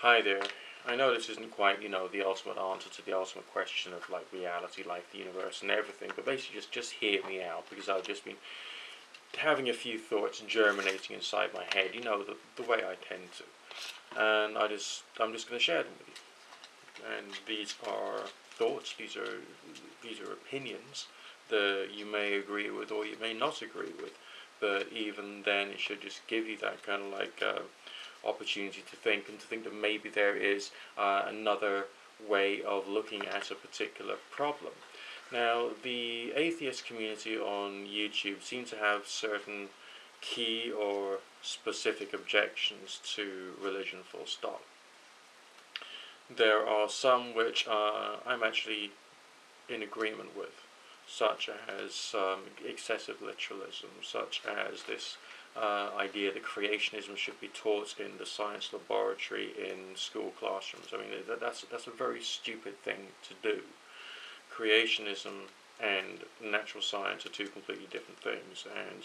Hi there. I know this isn't quite, the ultimate answer to the ultimate question of like reality, life, the universe, and everything, but basically just hear me out because I've just been having a few thoughts germinating inside my head. The way I tend to, and I'm just going to share them with you. And these are thoughts. These are opinions that you may agree with or you may not agree with. But even then, it should just give you that kind of like opportunity to think and to think that maybe there is another way of looking at a particular problem. Now, the atheist community on YouTube seems to have certain key or specific objections to religion, full stop. There are some which I'm actually in agreement with, such as excessive literalism, such as this idea that creationism should be taught in the science laboratory in school classrooms. I mean, that's a very stupid thing to do. Creationism and natural science are two completely different things, and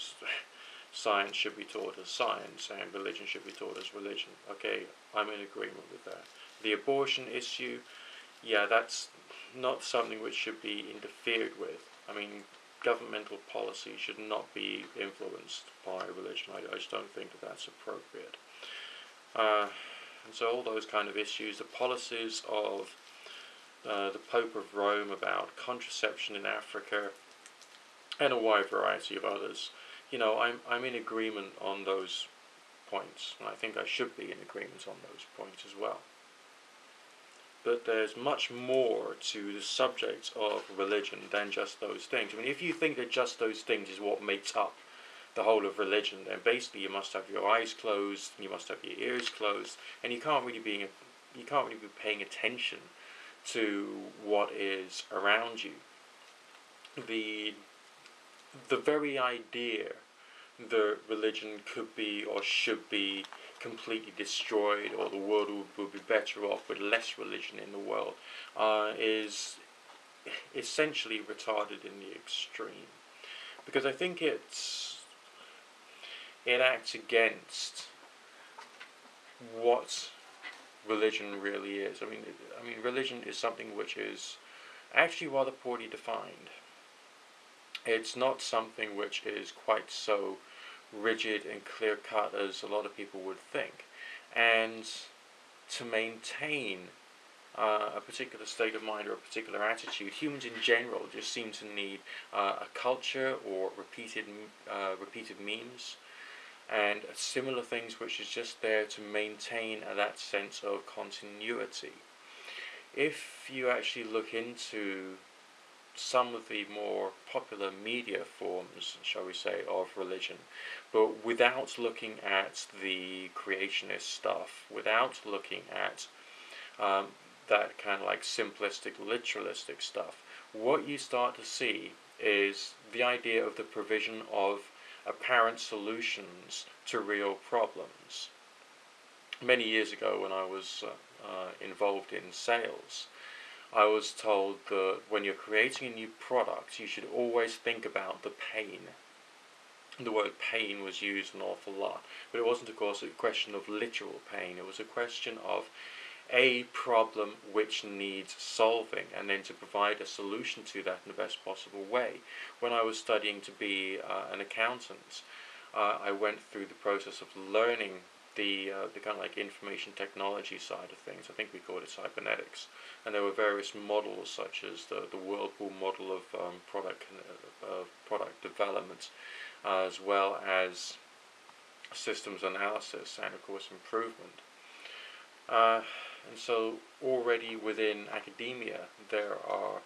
science should be taught as science, and religion should be taught as religion. Okay, I'm in agreement with that. The abortion issue, yeah, that's not something which should be interfered with. I mean, governmental policy should not be influenced by religion. I just don't think that that's appropriate. And so all those kind of issues, the policies of the Pope of Rome about contraception in Africa, and a wide variety of others, I'm in agreement on those points, and I think I should be in agreement on those points as well. But there's much more to the subject of religion than just those things. I mean, if you think that just those things is what makes up the whole of religion, then basically you must have your eyes closed, you must have your ears closed, and you can't really be paying attention to what is around you. The very idea that religion could be or should be completely destroyed, or the world would be better off with less religion in the world, is essentially retarded in the extreme. Because I think it acts against what religion really is. I mean, religion is something which is actually rather poorly defined. It's not something which is quite so rigid and clear-cut as a lot of people would think. And to maintain a particular state of mind or a particular attitude, humans in general just seem to need a culture or repeated memes and similar things which is just there to maintain that sense of continuity. If you actually look into some of the more popular media forms, shall we say, of religion, but without looking at the creationist stuff, without looking at that kind of like simplistic, literalistic stuff, what you start to see is the idea of the provision of apparent solutions to real problems. Many years ago, when I was involved in sales, I was told that when you're creating a new product, you should always think about the pain. The word pain was used an awful lot, but it wasn't, of course, a question of literal pain. It was a question of a problem which needs solving, and then to provide a solution to that in the best possible way. When I was studying to be an accountant, I went through the process of learning the kind of like information technology side of things. I think we called it cybernetics, and there were various models such as the Whirlpool model of product development, as well as systems analysis and of course improvement. And so already within academia there are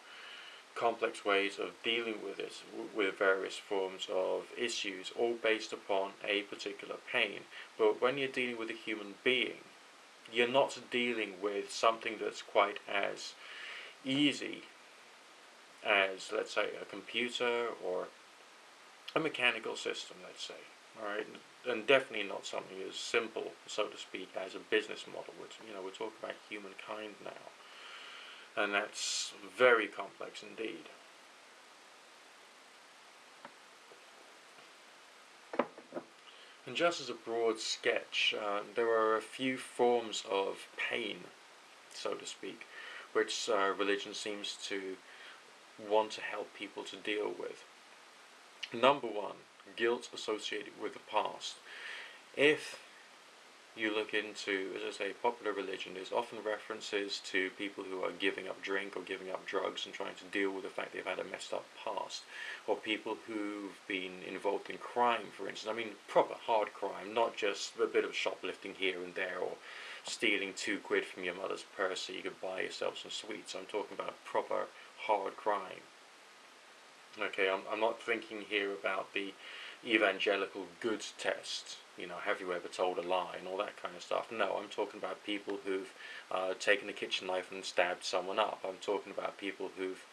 complex ways of dealing with it, with various forms of issues, all based upon a particular pain. But when you're dealing with a human being, you're not dealing with something that's quite as easy as, let's say, a computer or a mechanical system, let's say. Alright, and definitely not something as simple, so to speak, as a business model. We're talking about humankind now. And that's very complex indeed. And just as a broad sketch, there are a few forms of pain, so to speak, which religion seems to want to help people to deal with. Number one, guilt associated with the past. If you look into, as I say, popular religion, there's often references to people who are giving up drink or giving up drugs and trying to deal with the fact they've had a messed up past, or people who've been involved in crime, for instance. I mean, proper hard crime, not just a bit of shoplifting here and there, or stealing £2 from your mother's purse so you could buy yourself some sweets. I'm talking about proper hard crime. Okay, I'm not thinking here about the evangelical goods test, have you ever told a lie and all that kind of stuff. No, I'm talking about people who've taken a kitchen knife and stabbed someone up. I'm talking about people who've,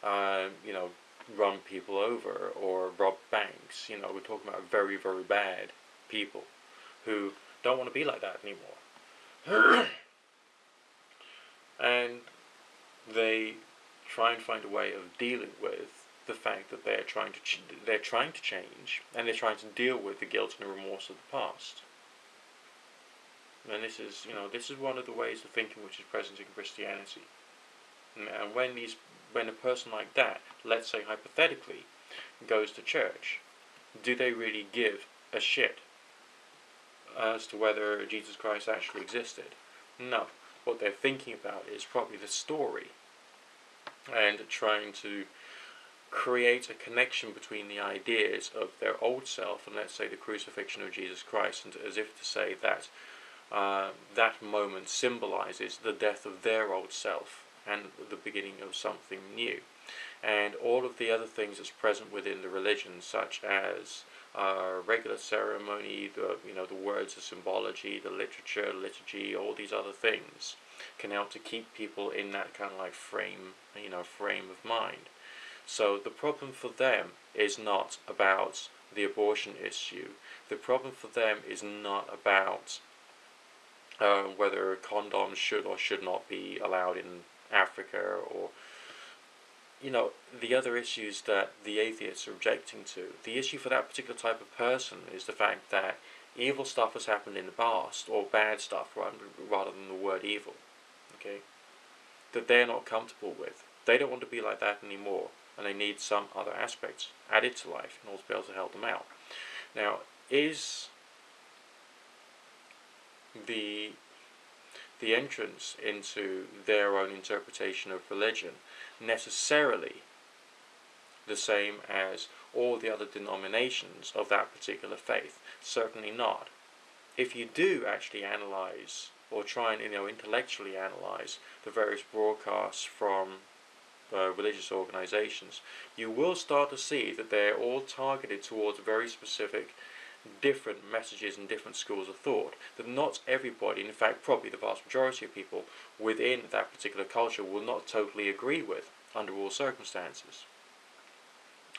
run people over or robbed banks. We're talking about very, very bad people who don't want to be like that anymore. And they try and find a way of dealing with the fact that they're trying to change, and they're trying to deal with the guilt and the remorse of the past. And this is one of the ways of thinking which is present in Christianity. And when a person like that, let's say hypothetically, goes to church, do they really give a shit as to whether Jesus Christ actually existed? No. What they're thinking about is probably the story, and trying to create a connection between the ideas of their old self and, let's say, the crucifixion of Jesus Christ, and as if to say that that moment symbolizes the death of their old self and the beginning of something new. And all of the other things that's present within the religion, such as regular ceremony, the words of symbology, the literature, liturgy, all these other things, can help to keep people in that kind of like frame of mind. So the problem for them is not about the abortion issue. The problem for them is not about whether condoms should or should not be allowed in Africa, or the other issues that the atheists are objecting to. The issue for that particular type of person is the fact that evil stuff has happened in the past, or bad stuff rather than the word evil, okay, that they're not comfortable with. They don't want to be like that anymore, and they need some other aspects added to life in order to be able to help them out. Now, is the entrance into their own interpretation of religion necessarily the same as all the other denominations of that particular faith? Certainly not. If you do actually analyze, or try and intellectually analyze, the various broadcasts from religious organizations, you will start to see that they're all targeted towards very specific different messages and different schools of thought that not everybody, in fact probably the vast majority of people within that particular culture, will not totally agree with under all circumstances.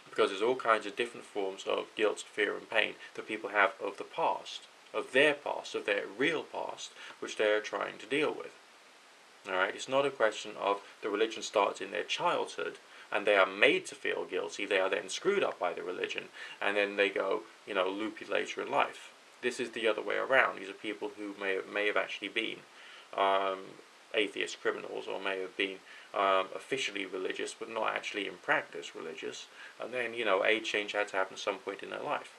Because there's all kinds of different forms of guilt, fear and pain that people have of the past, of their real past, which they're trying to deal with. Alright, it's not a question of the religion starts in their childhood and they are made to feel guilty, they are then screwed up by the religion, and then they go, loopy later in life. This is the other way around. These are people who may have actually been atheist criminals, or may have been officially religious but not actually in practice religious, and then, a change had to happen at some point in their life.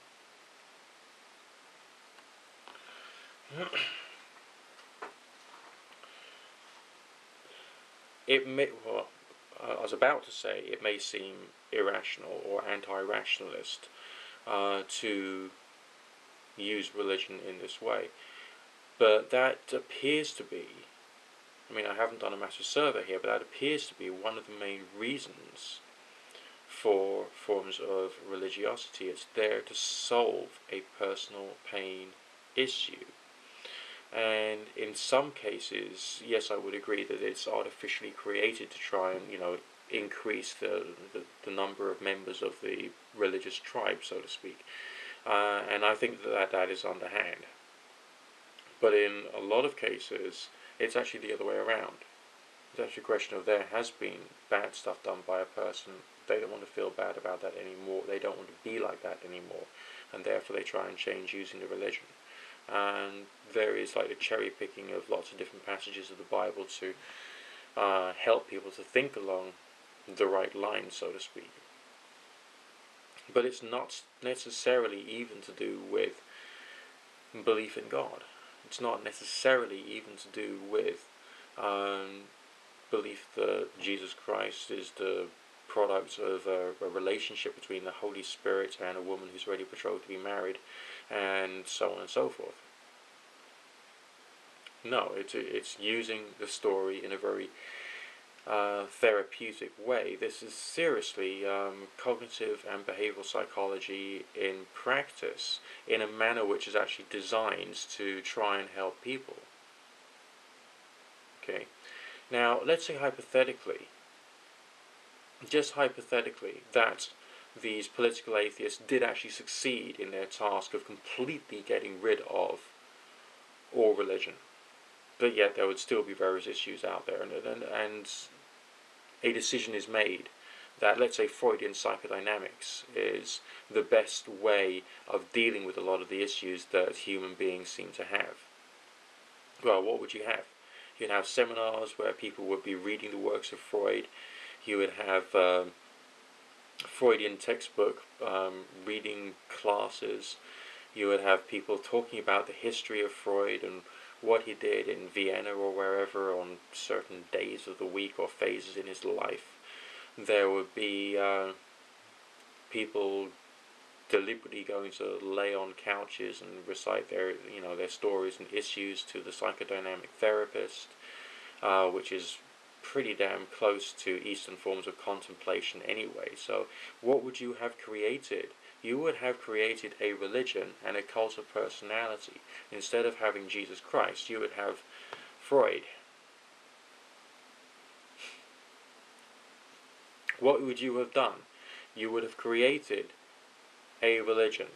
I was about to say, it may seem irrational or anti-rationalist to use religion in this way, but that appears to be, I haven't done a massive survey here, but that appears to be one of the main reasons for forms of religiosity. It's there to solve a personal pain issue. And in some cases, yes, I would agree that it's artificially created to try and, increase the number of members of the religious tribe, so to speak. And I think that is underhand. But in a lot of cases, it's actually the other way around. It's actually a question of there has been bad stuff done by a person. They don't want to feel bad about that anymore. They don't want to be like that anymore. and therefore they try and change using the religion. And there is like the cherry picking of lots of different passages of the Bible to help people to think along the right line, so to speak. But it's not necessarily even to do with belief in God. It's not necessarily even to do with belief that Jesus Christ is the product of a relationship between the Holy Spirit and a woman who's already betrothed to be married, and so on and so forth. No, it's using the story in a very therapeutic way. This is seriously cognitive and behavioral psychology in practice, in a manner which is actually designed to try and help people. Okay, now let's say hypothetically, just hypothetically, that these political atheists did actually succeed in their task of completely getting rid of all religion, but yet there would still be various issues out there, and a decision is made that, let's say, Freudian psychodynamics is the best way of dealing with a lot of the issues that human beings seem to have. Well, what would you have? You'd have seminars where people would be reading the works of Freud. You would have Freudian textbook reading classes. You would have people talking about the history of Freud and what he did in Vienna or wherever on certain days of the week or phases in his life. There would be people deliberately going to lay on couches and recite their stories and issues to the psychodynamic therapist, which is pretty damn close to Eastern forms of contemplation anyway. So what would you have created? You would have created a religion and a cult of personality. Instead of having Jesus Christ, you would have Freud. What would you have done? You would have created a religion.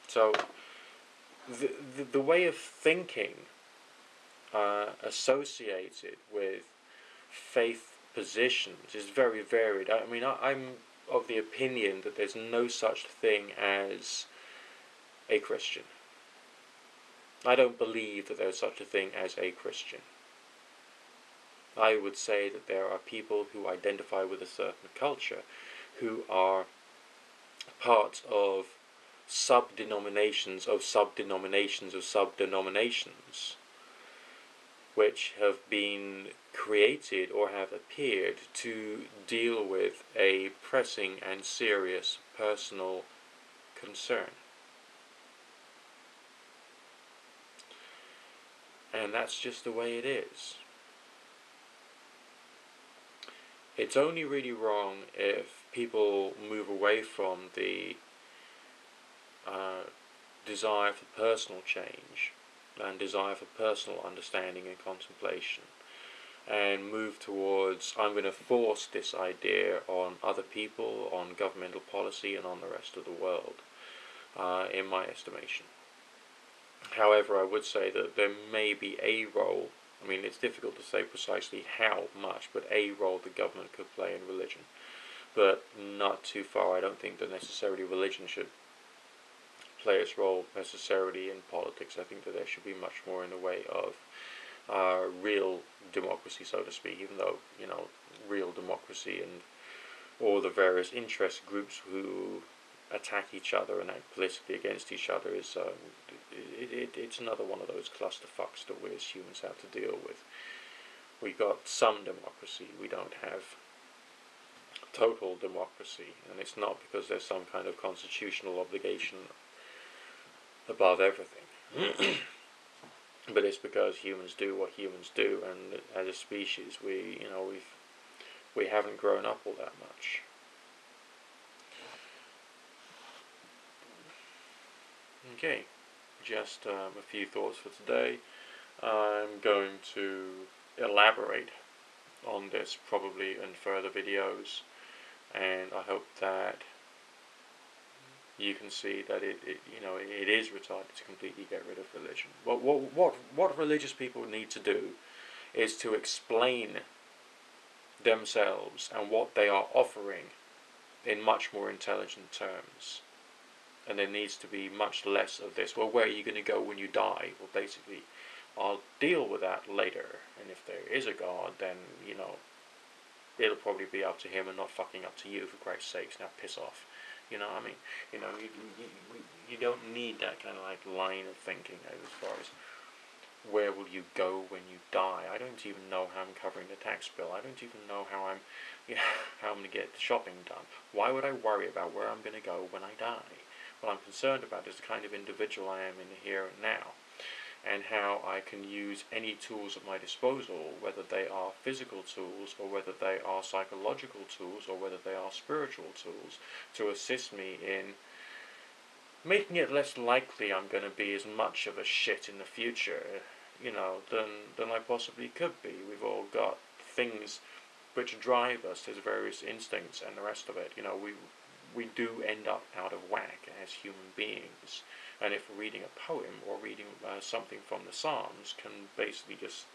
So the way of thinking associated with faith positions is very varied. I mean, I'm of the opinion that there's no such thing as a Christian. I don't believe that there's such a thing as a Christian. I would say that there are people who identify with a certain culture, who are part of sub-denominations of sub-denominations of sub-denominations, which have been created or have appeared to deal with a pressing and serious personal concern. And that's just the way it is. It's only really wrong if people move away from the desire for personal change and desire for personal understanding and contemplation, and move towards, I'm going to force this idea on other people, on governmental policy, and on the rest of the world, in my estimation. However, I would say that there may be a role, I mean, it's difficult to say precisely how much, but a role the government could play in religion, but not too far. I don't think that necessarily religion should play its role necessarily in politics. I think that there should be much more in the way of real democracy, so to speak, even though, real democracy and all the various interest groups who attack each other and act politically against each other is it's another one of those clusterfucks that we as humans have to deal with. We got some democracy, we don't have total democracy, and it's not because there's some kind of constitutional obligation above everything. But it's because humans do what humans do, and as a species, we haven't grown up all that much. Okay, just a few thoughts for today. I'm going to elaborate on this probably in further videos, and I hope that you can see that it is retarded to completely get rid of religion. What religious people need to do is to explain themselves and what they are offering in much more intelligent terms. And there needs to be much less of this, well, where are you going to go when you die? Well, basically, I'll deal with that later. And if there is a God, then, you know, it'll probably be up to him and not fucking up to you, for Christ's sakes. Now piss off. You know, I mean, you know, you don't need that kind of like line of thinking as far as where will you go when you die. I don't even know how I'm covering the tax bill. I don't even know how I'm, you know, how I'm going to get the shopping done. Why would I worry about where I'm going to go when I die? What I'm concerned about is the kind of individual I am in the here and now, and how I can use any tools at my disposal, whether they are physical tools or whether they are psychological tools or whether they are spiritual tools, to assist me in making it less likely I'm going to be as much of a shit in the future, you know, than I possibly could be. We've all got things which drive us. There's various instincts and the rest of it. You know, we do end up out of whack as human beings. And if reading a poem or reading something from the Psalms can basically just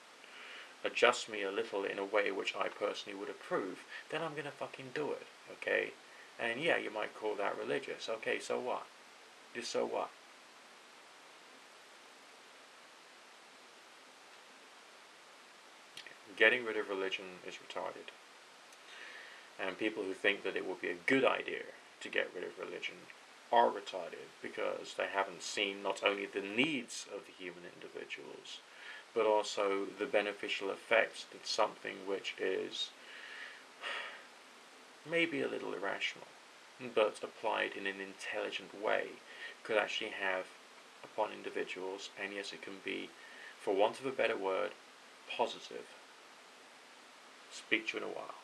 adjust me a little in a way which I personally would approve, then I'm going to fucking do it, okay? And yeah, you might call that religious. Okay, so what? Just so what? Getting rid of religion is retarded. And people who think that it would be a good idea to get rid of religion are retarded, because they haven't seen not only the needs of the human individuals, but also the beneficial effects that something which is maybe a little irrational, but applied in an intelligent way, could actually have upon individuals. And yes, it can be, for want of a better word, positive. Speak to you in a while.